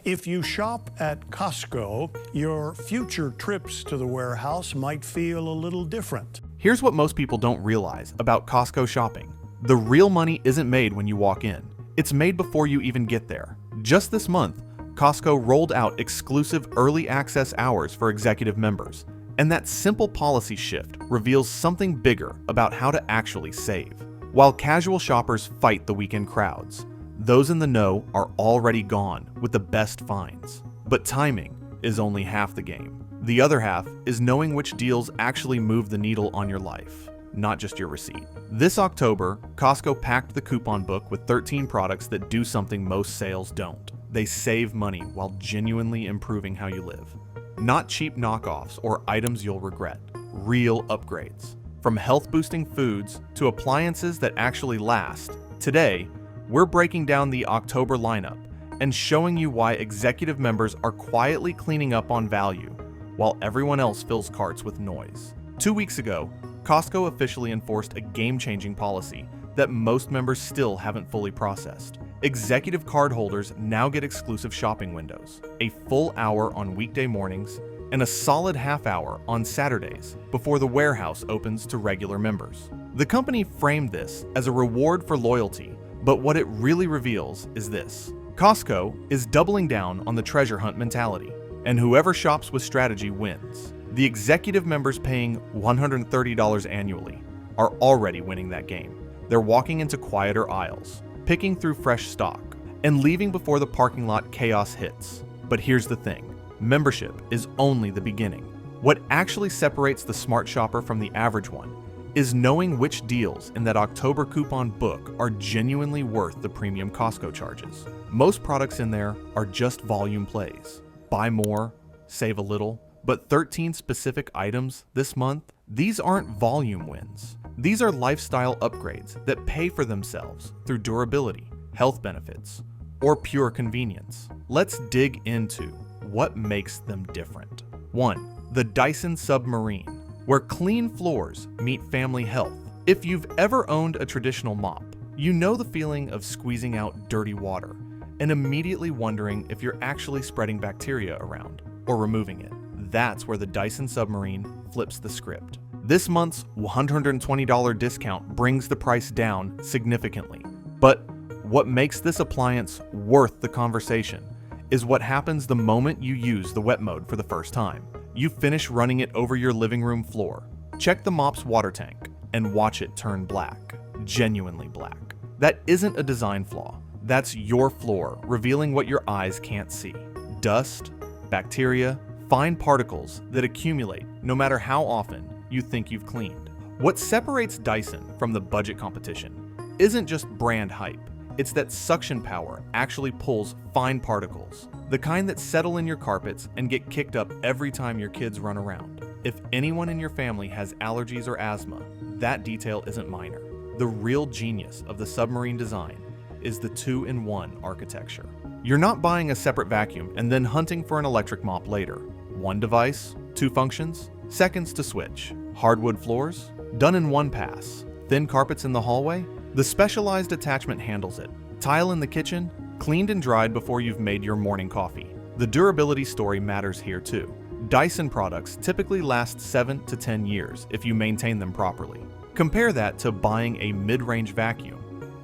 If you shop at Costco, your future trips to the warehouse might feel a little different. Here's what most people don't realize about Costco shopping. The real money isn't made when you walk in. It's made before you even get there. Just this month, Costco rolled out exclusive early access hours for executive members. And that simple policy shift reveals something bigger about how to actually save. While casual shoppers fight the weekend crowds, those in the know are already gone with the best finds. But timing is only half the game. The other half is knowing which deals actually move the needle on your life, not just your receipt. This October, Costco packed the coupon book with 13 products that do something most sales don't. They save money while genuinely improving how you live. Not cheap knockoffs or items you'll regret. Real upgrades. From health-boosting foods to appliances that actually last, today, we're breaking down the October lineup and showing you why executive members are quietly cleaning up on value while everyone else fills carts with noise. 2 weeks ago, Costco officially enforced a game-changing policy that most members still haven't fully processed. Executive card holders now get exclusive shopping windows, a full hour on weekday mornings, and a solid half hour on Saturdays before the warehouse opens to regular members. The company framed this as a reward for loyalty, but what it really reveals is this. Costco is doubling down on the treasure hunt mentality, and whoever shops with strategy wins. The executive members paying $130 annually are already winning that game. They're walking into quieter aisles, picking through fresh stock, and leaving before the parking lot chaos hits. But here's the thing, membership is only the beginning. What actually separates the smart shopper from the average one is knowing which deals in that October coupon book are genuinely worth the premium Costco charges. Most products in there are just volume plays. Buy more, save a little, but 13 specific items this month, these aren't volume wins. These are lifestyle upgrades that pay for themselves through durability, health benefits, or pure convenience. Let's dig into what makes them different. 1. The Dyson Submarine, where clean floors meet family health. If you've ever owned a traditional mop, you know the feeling of squeezing out dirty water and immediately wondering if you're actually spreading bacteria around or removing it. That's where the Dyson Submarine flips the script. This month's $120 discount brings the price down significantly. But what makes this appliance worth the conversation is what happens the moment you use the wet mode for the first time. You finish running it over your living room floor, check the mop's water tank, and watch it turn black. Genuinely black. That isn't a design flaw. That's your floor revealing what your eyes can't see. Dust, bacteria, fine particles that accumulate no matter how often you think you've cleaned. What separates Dyson from the budget competition isn't just brand hype. It's that suction power actually pulls fine particles, the kind that settle in your carpets and get kicked up every time your kids run around. If anyone in your family has allergies or asthma, that detail isn't minor. The real genius of the Submarine design is the 2-in-1 architecture. You're not buying a separate vacuum and then hunting for an electric mop later. One device, 2 functions, seconds to switch. Hardwood floors, done in one pass. Thin carpets in the hallway, the specialized attachment handles it. Tile in the kitchen, cleaned and dried before you've made your morning coffee. The durability story matters here too. Dyson products typically last 7 to 10 years if you maintain them properly. Compare that to buying a mid-range vacuum,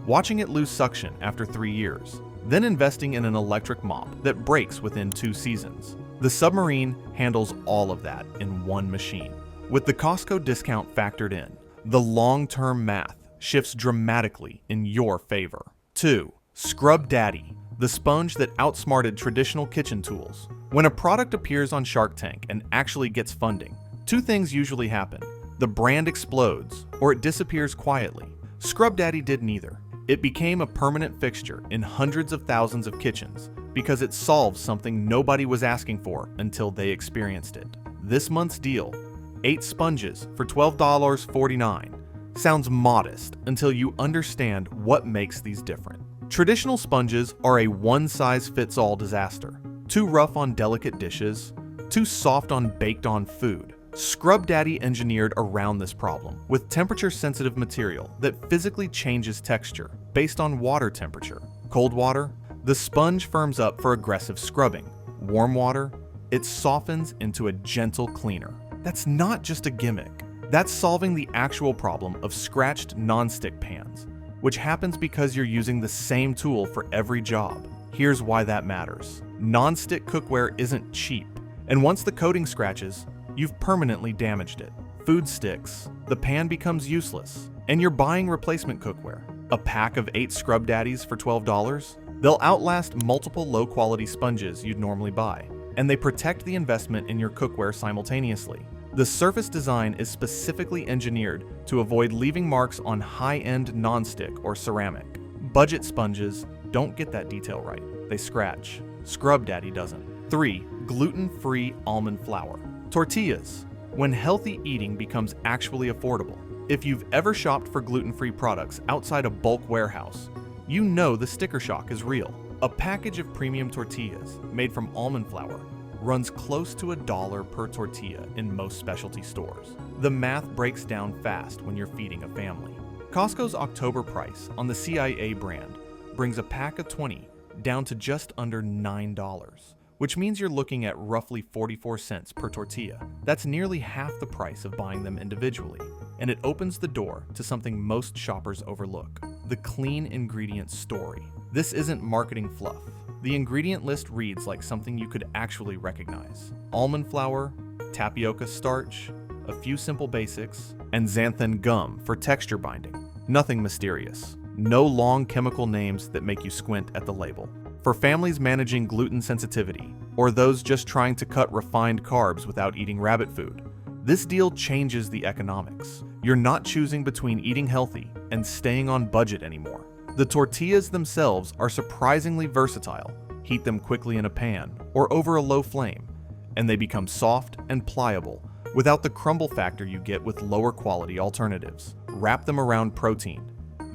watching it lose suction after 3 years, then investing in an electric mop that breaks within 2 seasons. The Submarine handles all of that in one machine. With the Costco discount factored in, the long-term math shifts dramatically in your favor. 2. Scrub Daddy, the sponge that outsmarted traditional kitchen tools. When a product appears on Shark Tank and actually gets funding, 2 things usually happen. The brand explodes, or it disappears quietly. Scrub Daddy did neither. It became a permanent fixture in hundreds of thousands of kitchens because it solves something nobody was asking for until they experienced it. This month's deal, 8 sponges for $12.49, sounds modest until you understand what makes these different. Traditional sponges are a one-size-fits-all disaster. Too rough on delicate dishes, too soft on baked-on food. Scrub Daddy engineered around this problem with temperature-sensitive material that physically changes texture based on water temperature. Cold water, The sponge firms up for aggressive scrubbing. Warm water, it softens into a gentle cleaner. That's not just a gimmick. That's solving the actual problem of scratched nonstick pans, which happens because you're using the same tool for every job. Here's why that matters. Nonstick cookware isn't cheap, and once the coating scratches, you've permanently damaged it. Food sticks, the pan becomes useless, and you're buying replacement cookware. A pack of 8 Scrub Daddies for $12? They'll outlast multiple low-quality sponges you'd normally buy, and they protect the investment in your cookware simultaneously. The surface design is specifically engineered to avoid leaving marks on high-end nonstick or ceramic. Budget sponges don't get that detail right. They scratch. Scrub Daddy doesn't. 3. Gluten-free almond flour. Tortillas. When healthy eating becomes actually affordable. If you've ever shopped for gluten-free products outside a bulk warehouse, you know the sticker shock is real. A package of premium tortillas made from almond flour runs close to $1 per tortilla in most specialty stores. The math breaks down fast when you're feeding a family. Costco's October price on the CIA brand brings a pack of 20 down to just under $9, which means you're looking at roughly 44 cents per tortilla. That's nearly half the price of buying them individually, and it opens the door to something most shoppers overlook: the clean ingredient story. This isn't marketing fluff. The ingredient list reads like something you could actually recognize. Almond flour, tapioca starch, a few simple basics, and xanthan gum for texture binding. Nothing mysterious. No long chemical names that make you squint at the label. For families managing gluten sensitivity, or those just trying to cut refined carbs without eating rabbit food, this deal changes the economics. You're not choosing between eating healthy and staying on budget anymore. The tortillas themselves are surprisingly versatile. Heat them quickly in a pan or over a low flame, and they become soft and pliable without the crumble factor you get with lower quality alternatives. Wrap them around protein,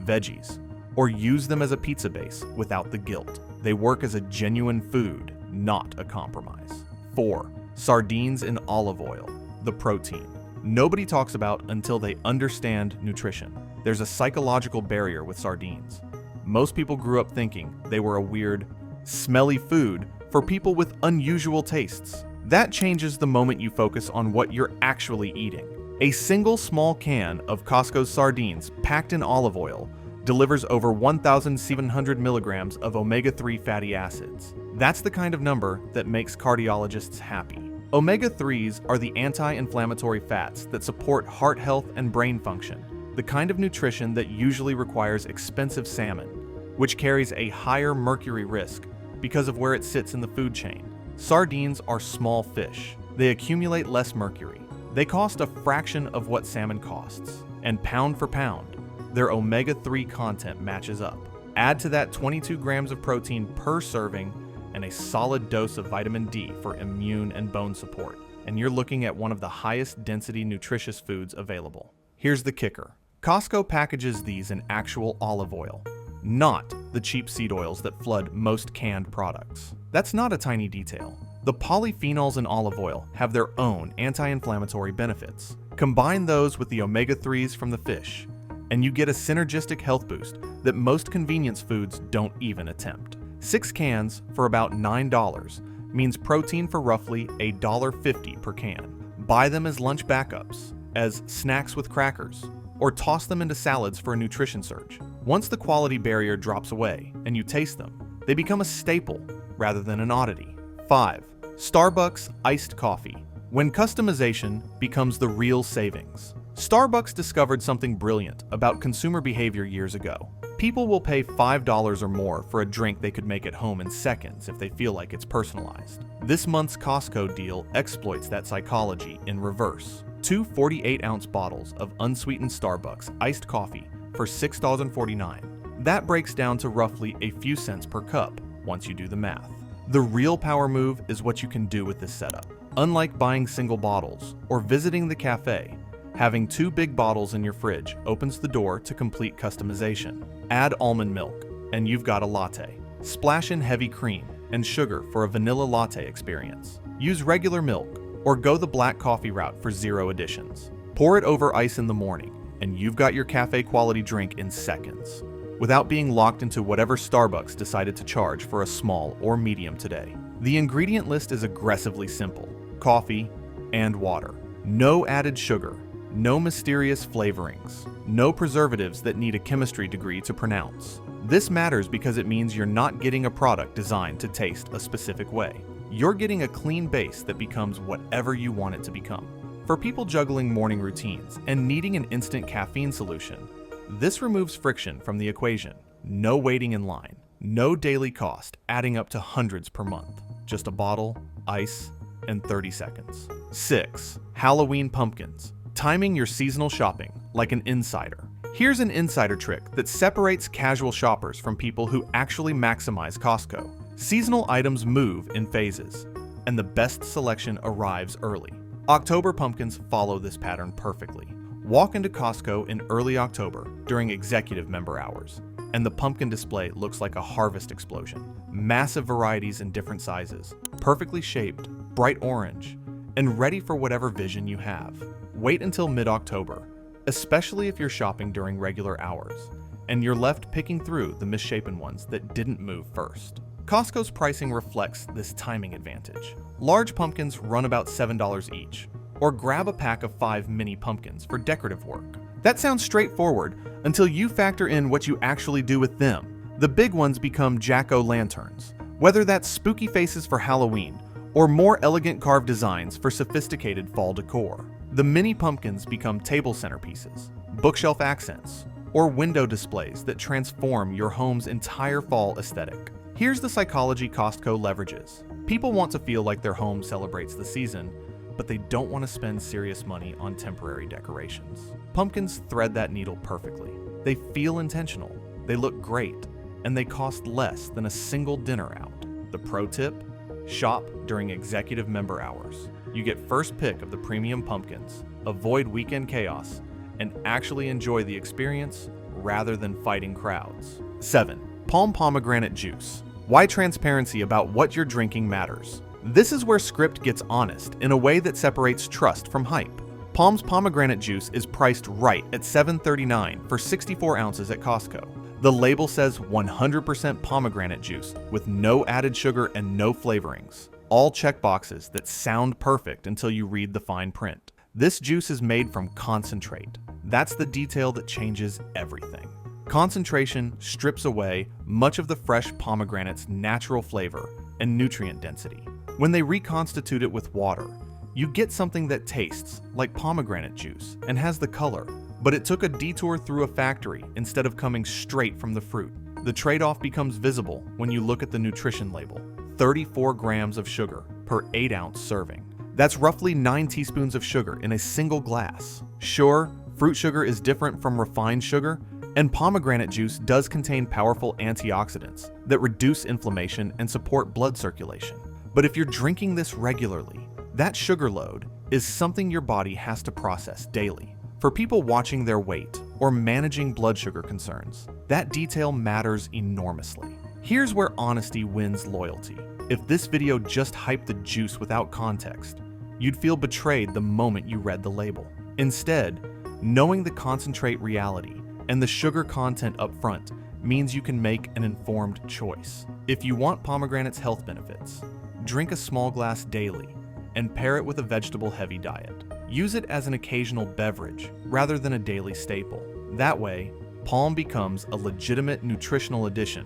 veggies, or use them as a pizza base without the guilt. They work as a genuine food, not a compromise. 4. Sardines in olive oil, the protein. Nobody talks about until they understand nutrition. There's a psychological barrier with sardines. Most people grew up thinking they were a weird, smelly food for people with unusual tastes. That changes the moment you focus on what you're actually eating. A single small can of Costco's sardines packed in olive oil delivers over 1,700 milligrams of omega-3 fatty acids. That's the kind of number that makes cardiologists happy. Omega-3s are the anti-inflammatory fats that support heart health and brain function, the kind of nutrition that usually requires expensive salmon, which carries a higher mercury risk because of where it sits in the food chain. Sardines are small fish. They accumulate less mercury. They cost a fraction of what salmon costs, and pound for pound, their omega-3 content matches up. Add to that 22 grams of protein per serving and a solid dose of vitamin D for immune and bone support, and you're looking at one of the highest density nutritious foods available. Here's the kicker. Costco packages these in actual olive oil, not the cheap seed oils that flood most canned products. That's not a tiny detail. The polyphenols in olive oil have their own anti-inflammatory benefits. Combine those with the omega-3s from the fish, and you get a synergistic health boost that most convenience foods don't even attempt. 6 cans for about $9 means protein for roughly $1.50 per can. Buy them as lunch backups, as snacks with crackers, or toss them into salads for a nutrition surge. Once the quality barrier drops away and you taste them, they become a staple rather than an oddity. 5. Starbucks iced coffee. When customization becomes the real savings. Starbucks discovered something brilliant about consumer behavior years ago. People will pay $5 or more for a drink they could make at home in seconds if they feel like it's personalized. This month's Costco deal exploits that psychology in reverse. 2 48-ounce bottles of unsweetened Starbucks iced coffee for $6.49. That breaks down to roughly a few cents per cup once you do the math. The real power move is what you can do with this setup. Unlike buying single bottles or visiting the cafe, having 2 big bottles in your fridge opens the door to complete customization. Add almond milk, and you've got a latte. Splash in heavy cream and sugar for a vanilla latte experience. Use regular milk, or go the black coffee route for 0 additions. Pour it over ice in the morning, and you've got your cafe-quality drink in seconds. without being locked into whatever Starbucks decided to charge for a small or medium today. The ingredient list is aggressively simple: coffee and water. No added sugar, no mysterious flavorings, no preservatives that need a chemistry degree to pronounce. This matters because it means you're not getting a product designed to taste a specific way. You're getting a clean base that becomes whatever you want it to become. For people juggling morning routines and needing an instant caffeine solution, this removes friction from the equation. No waiting in line, no daily cost adding up to hundreds per month. Just a bottle, ice, and 30 seconds. 6. Halloween pumpkins. Timing your seasonal shopping like an insider. Here's an insider trick that separates casual shoppers from people who actually maximize Costco. Seasonal items move in phases, and the best selection arrives early. October pumpkins follow this pattern perfectly. Walk into Costco in early October during executive member hours, and the pumpkin display looks like a harvest explosion. Massive varieties in different sizes, perfectly shaped, bright orange, and ready for whatever vision you have. Wait until mid-October, especially if you're shopping during regular hours, and you're left picking through the misshapen ones that didn't move first. Costco's pricing reflects this timing advantage. Large pumpkins run about $7 each, or grab a pack of 5 mini pumpkins for decorative work. That sounds straightforward until you factor in what you actually do with them. The big ones become jack-o'-lanterns, whether that's spooky faces for Halloween or more elegant carved designs for sophisticated fall decor. The mini pumpkins become table centerpieces, bookshelf accents, or window displays that transform your home's entire fall aesthetic. Here's the psychology Costco leverages. People want to feel like their home celebrates the season, but they don't want to spend serious money on temporary decorations. Pumpkins thread that needle perfectly. They feel intentional, they look great, and they cost less than a single dinner out. The pro tip: shop during executive member hours. You get first pick of the premium pumpkins, avoid weekend chaos, and actually enjoy the experience rather than fighting crowds. 7. Palm pomegranate juice. Why transparency about what you're drinking matters. This is where Script gets honest in a way that separates trust from hype. Palm's pomegranate juice is priced right at $7.39 for 64 ounces at Costco. The label says 100% pomegranate juice with no added sugar and no flavorings. All check boxes that sound perfect until you read the fine print. This juice is made from concentrate. That's the detail that changes everything. Concentration strips away much of the fresh pomegranate's natural flavor and nutrient density. When they reconstitute it with water, you get something that tastes like pomegranate juice and has the color, but it took a detour through a factory instead of coming straight from the fruit. The trade-off becomes visible when you look at the nutrition label. 34 grams of sugar per 8-ounce serving. That's roughly 9 teaspoons of sugar in a single glass. Sure, fruit sugar is different from refined sugar, and pomegranate juice does contain powerful antioxidants that reduce inflammation and support blood circulation. But if you're drinking this regularly, that sugar load is something your body has to process daily. For people watching their weight or managing blood sugar concerns, that detail matters enormously. Here's where honesty wins loyalty. If this video just hyped the juice without context, you'd feel betrayed the moment you read the label. Instead, knowing the concentrate reality and the sugar content up front means you can make an informed choice. If you want pomegranate's health benefits, drink a small glass daily and pair it with a vegetable-heavy diet. Use it as an occasional beverage rather than a daily staple. That way, Palm becomes a legitimate nutritional addition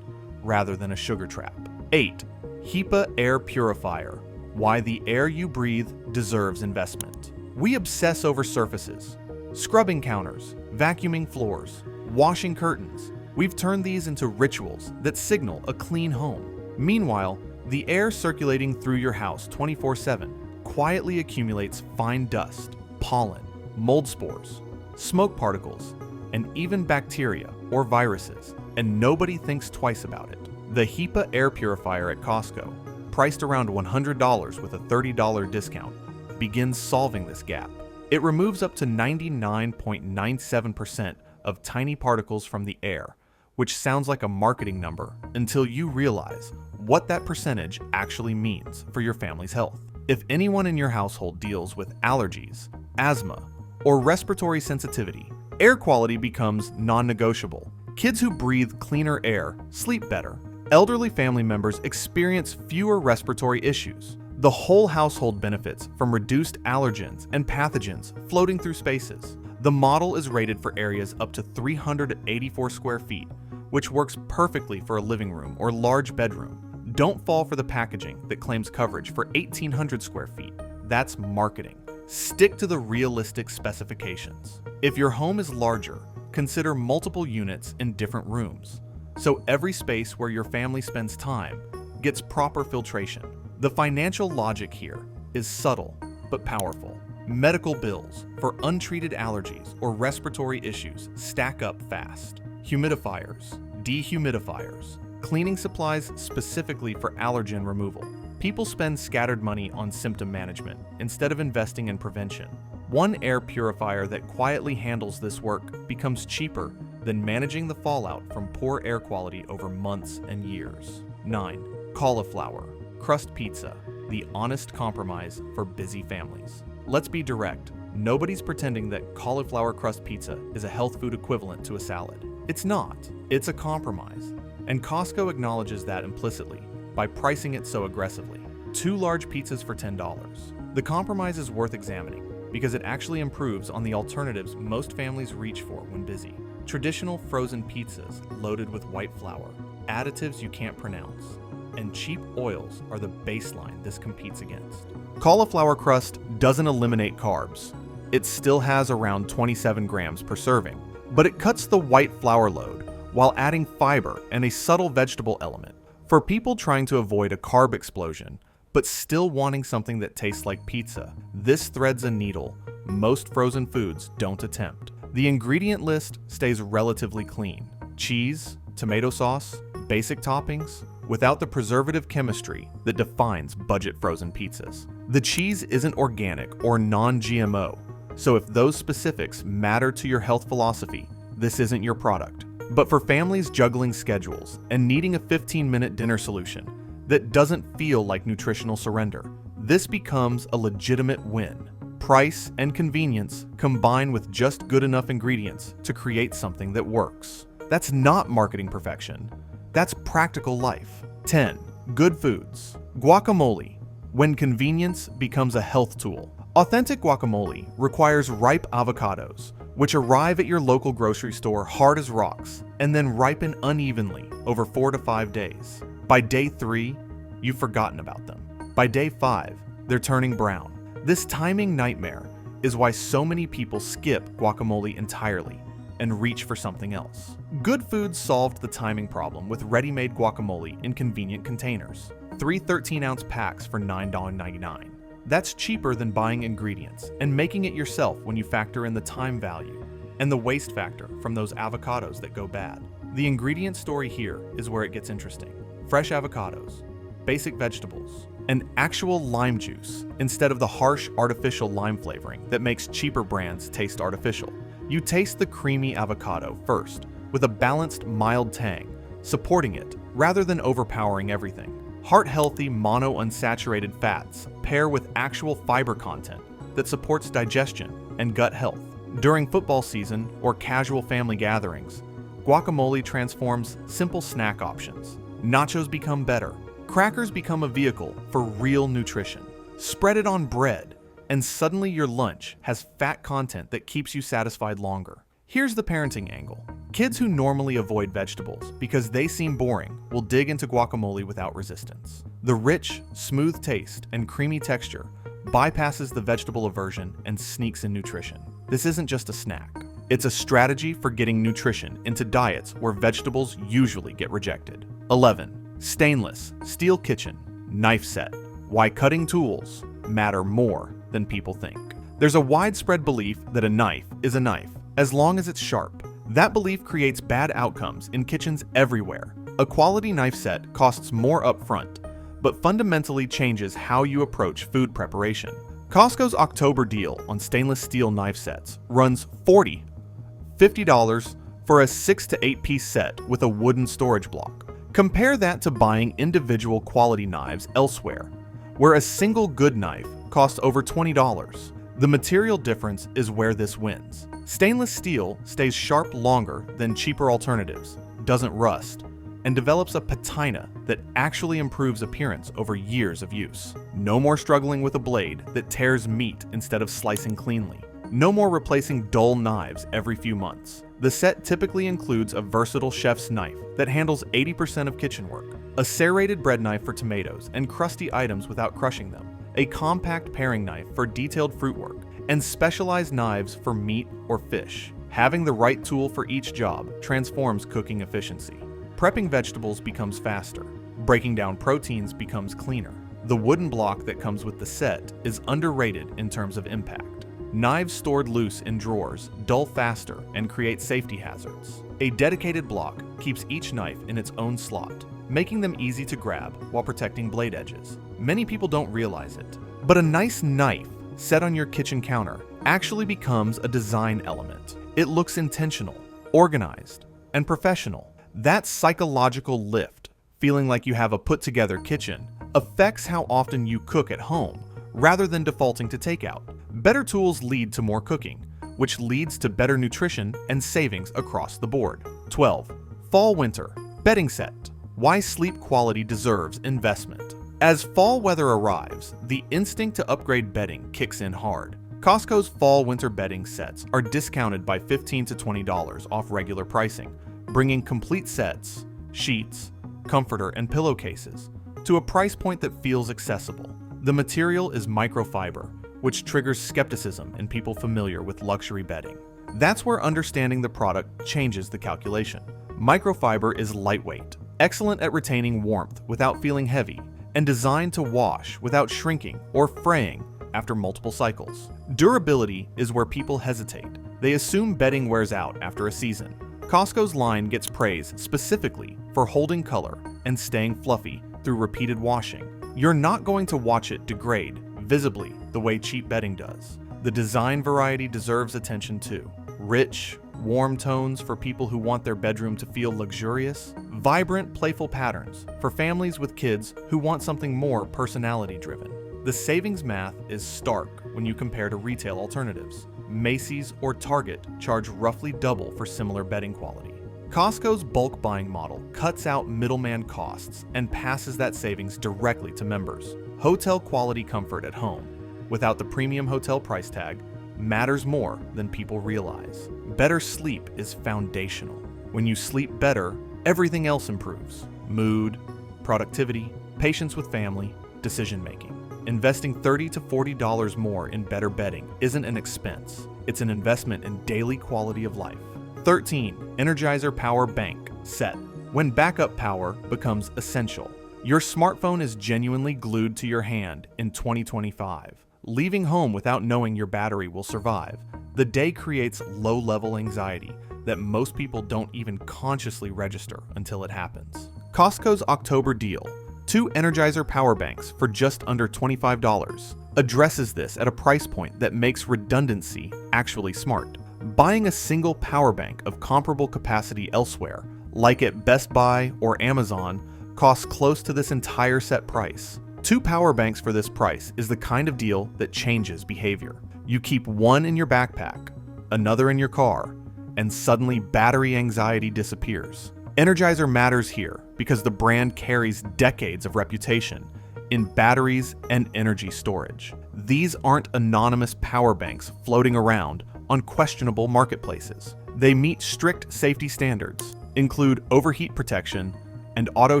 rather than a sugar trap. 8. HEPA Air Purifier. Why the air you breathe deserves investment. We obsess over surfaces. Scrubbing counters, vacuuming floors, washing curtains. We've turned these into rituals that signal a clean home. Meanwhile, the air circulating through your house 24/7 quietly accumulates fine dust, pollen, mold spores, smoke particles, and even bacteria or viruses, and nobody thinks twice about it. The HEPA air purifier at Costco, priced around $100 with a $30 discount, begins solving this gap. It removes up to 99.97% of tiny particles from the air, which sounds like a marketing number until you realize what that percentage actually means for your family's health. If anyone in your household deals with allergies, asthma, or respiratory sensitivity, air quality becomes non-negotiable. Kids who breathe cleaner air sleep better. Elderly family members experience fewer respiratory issues. The whole household benefits from reduced allergens and pathogens floating through spaces. The model is rated for areas up to 384 square feet, which works perfectly for a living room or large bedroom. Don't fall for the packaging that claims coverage for 1,800 square feet. That's marketing. Stick to the realistic specifications. If your home is larger, consider multiple units in different rooms, so every space where your family spends time gets proper filtration. The financial logic here is subtle but powerful. Medical bills for untreated allergies or respiratory issues stack up fast. Humidifiers, dehumidifiers, cleaning supplies specifically for allergen removal. People spend scattered money on symptom management instead of investing in prevention. One air purifier that quietly handles this work becomes cheaper than managing the fallout from poor air quality over months and years. 9. Cauliflower crust pizza, the honest compromise for busy families. Let's be direct. Nobody's pretending that cauliflower crust pizza is a health food equivalent to a salad. It's not. It's a compromise. And Costco acknowledges that implicitly by pricing it so aggressively. 2 large pizzas for $10. The compromise is worth examining because it actually improves on the alternatives most families reach for when busy. Traditional frozen pizzas loaded with white flour, additives you can't pronounce, and cheap oils are the baseline this competes against. Cauliflower crust doesn't eliminate carbs. It still has around 27 grams per serving, but it cuts the white flour load while adding fiber and a subtle vegetable element. For people trying to avoid a carb explosion, but still wanting something that tastes like pizza, this threads a needle most frozen foods don't attempt. The ingredient list stays relatively clean. Cheese, tomato sauce, basic toppings, without the preservative chemistry that defines budget frozen pizzas. The cheese isn't organic or non-GMO, so if those specifics matter to your health philosophy, this isn't your product. But for families juggling schedules and needing a 15-minute dinner solution that doesn't feel like nutritional surrender, this becomes a legitimate win. Price and convenience combine with just good enough ingredients to create something that works. That's not marketing perfection. That's practical life. 10. Good foods. Guacamole. When convenience becomes a health tool. Authentic guacamole requires ripe avocados, which arrive at your local grocery store hard as rocks and then ripen unevenly over 4 to 5 days. By day 3, you've forgotten about them. By day 5, they're turning brown. This timing nightmare is why so many people skip guacamole entirely and reach for something else. Good Foods solved the timing problem with ready-made guacamole in convenient containers. 3 13-ounce packs for $9.99. That's cheaper than buying ingredients and making it yourself when you factor in the time value and the waste factor from those avocados that go bad. The ingredient story here is where it gets interesting. Fresh avocados, basic vegetables, and actual lime juice instead of the harsh artificial lime flavoring that makes cheaper brands taste artificial. You taste the creamy avocado first with a balanced mild tang, supporting it rather than overpowering everything. Heart-healthy monounsaturated fats pair with actual fiber content that supports digestion and gut health. During football season or casual family gatherings, guacamole transforms simple snack options. Nachos become better. Crackers become a vehicle for real nutrition. Spread it on bread, and suddenly your lunch has fat content that keeps you satisfied longer. Here's the parenting angle. Kids who normally avoid vegetables because they seem boring will dig into guacamole without resistance. The rich, smooth taste and creamy texture bypasses the vegetable aversion and sneaks in nutrition. This isn't just a snack. It's a strategy for getting nutrition into diets where vegetables usually get rejected. 11. Stainless steel kitchen knife set. Why cutting tools matter more than people think. There's a widespread belief that a knife is a knife as long as it's sharp. That belief creates bad outcomes in kitchens everywhere. A quality knife set costs more upfront, but fundamentally changes how you approach food preparation. Costco's October deal on stainless steel knife sets runs $50 for a 6 to 8 piece set with a wooden storage block. Compare that to buying individual quality knives elsewhere, where a single good knife costs over $20. The material difference is where this wins. Stainless steel stays sharp longer than cheaper alternatives, doesn't rust, and develops a patina that actually improves appearance over years of use. No more struggling with a blade that tears meat instead of slicing cleanly. No more replacing dull knives every few months. The set typically includes a versatile chef's knife that handles 80% of kitchen work, a serrated bread knife for tomatoes and crusty items without crushing them, a compact paring knife for detailed fruit work, and specialized knives for meat or fish. Having the right tool for each job transforms cooking efficiency. Prepping vegetables becomes faster. Breaking down proteins becomes cleaner. The wooden block that comes with the set is underrated in terms of impact. Knives stored loose in drawers dull faster and create safety hazards. A dedicated block keeps each knife in its own slot, making them easy to grab while protecting blade edges. Many people don't realize it, but a nice knife set on your kitchen counter actually becomes a design element. It looks intentional, organized, and professional. That psychological lift, feeling like you have a put-together kitchen, affects how often you cook at home rather than defaulting to takeout. Better tools lead to more cooking, which leads to better nutrition and savings across the board. 12. Fall-winter bedding set. Why sleep quality deserves investment. As fall weather arrives, the instinct to upgrade bedding kicks in hard. Costco's fall-winter bedding sets are discounted by $15 to $20 off regular pricing, bringing complete sets, sheets, comforter, and pillowcases to a price point that feels accessible. The material is microfiber, which triggers skepticism in people familiar with luxury bedding. That's where understanding the product changes the calculation. Microfiber is lightweight, excellent at retaining warmth without feeling heavy, and designed to wash without shrinking or fraying after multiple cycles. Durability is where people hesitate. They assume bedding wears out after a season. Costco's line gets praise specifically for holding color and staying fluffy through repeated washing. You're not going to watch it degrade visibly the way cheap bedding does. The design variety deserves attention too. Rich, warm tones for people who want their bedroom to feel luxurious. Vibrant, playful patterns for families with kids who want something more personality-driven. The savings math is stark when you compare to retail alternatives. Macy's or Target charge roughly double for similar bedding quality. Costco's bulk buying model cuts out middleman costs and passes that savings directly to members. Hotel quality comfort at home, without the premium hotel price tag, matters more than people realize. Better sleep is foundational. When you sleep better, everything else improves. Mood, productivity, patience with family, decision-making. Investing $30 to $40 more in better bedding isn't an expense. It's an investment in daily quality of life. 13. Energizer Power Bank Set. When backup power becomes essential. Your smartphone is genuinely glued to your hand in 2025. Leaving home without knowing your battery will survive. The day creates low-level anxiety that most people don't even consciously register until it happens. Costco's October deal, 2 Energizer power banks for just under $25, addresses this at a price point that makes redundancy actually smart. Buying a single power bank of comparable capacity elsewhere, like at Best Buy or Amazon, costs close to this entire set price. 2 power banks for this price is the kind of deal that changes behavior. You keep one in your backpack, another in your car, and suddenly battery anxiety disappears. Energizer matters here because the brand carries decades of reputation in batteries and energy storage. These aren't anonymous power banks floating around on questionable marketplaces. They meet strict safety standards, include overheat protection and auto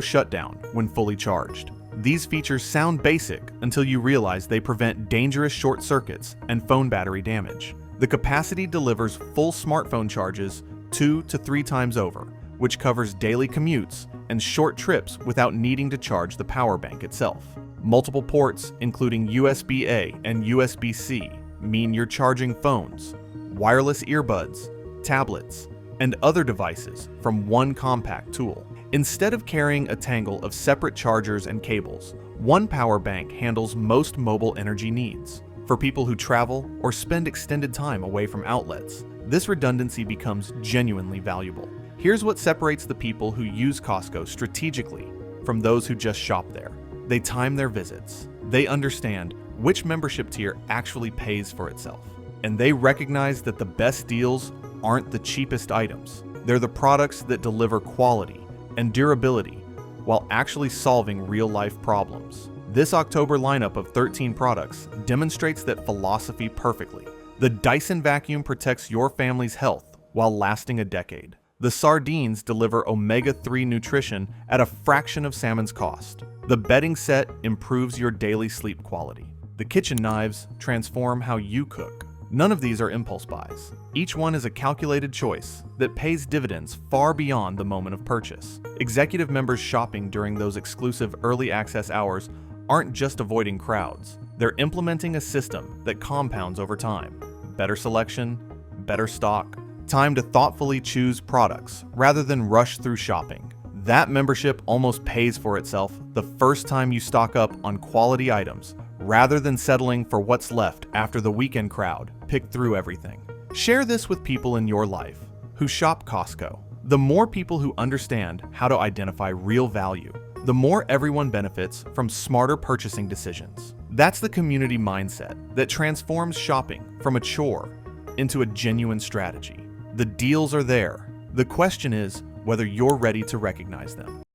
shutdown when fully charged. These features sound basic until you realize they prevent dangerous short circuits and phone battery damage. The capacity delivers full smartphone charges 2 to 3 times over, which covers daily commutes and short trips without needing to charge the power bank itself. Multiple ports, including USB-A and USB-C, mean you're charging phones, wireless earbuds, tablets, and other devices from one compact tool. Instead of carrying a tangle of separate chargers and cables, one power bank handles most mobile energy needs. For people who travel or spend extended time away from outlets, this redundancy becomes genuinely valuable. Here's what separates the people who use Costco strategically from those who just shop there. They time their visits. They understand which membership tier actually pays for itself. And they recognize that the best deals aren't the cheapest items. They're the products that deliver quality and durability while actually solving real-life problems. This October lineup of 13 products demonstrates that philosophy perfectly. The Dyson vacuum protects your family's health while lasting a decade. The sardines deliver omega-3 nutrition at a fraction of salmon's cost. The bedding set improves your daily sleep quality. The kitchen knives transform how you cook. None of these are impulse buys. Each one is a calculated choice that pays dividends far beyond the moment of purchase. Executive members shopping during those exclusive early access hours aren't just avoiding crowds. They're implementing a system that compounds over time. Better selection, better stock, time to thoughtfully choose products rather than rush through shopping. That membership almost pays for itself the first time you stock up on quality items rather than settling for what's left after the weekend crowd picked through everything. Share this with people in your life who shop Costco. The more people who understand how to identify real value, the more everyone benefits from smarter purchasing decisions. That's the community mindset that transforms shopping from a chore into a genuine strategy. The deals are there. The question is whether you're ready to recognize them.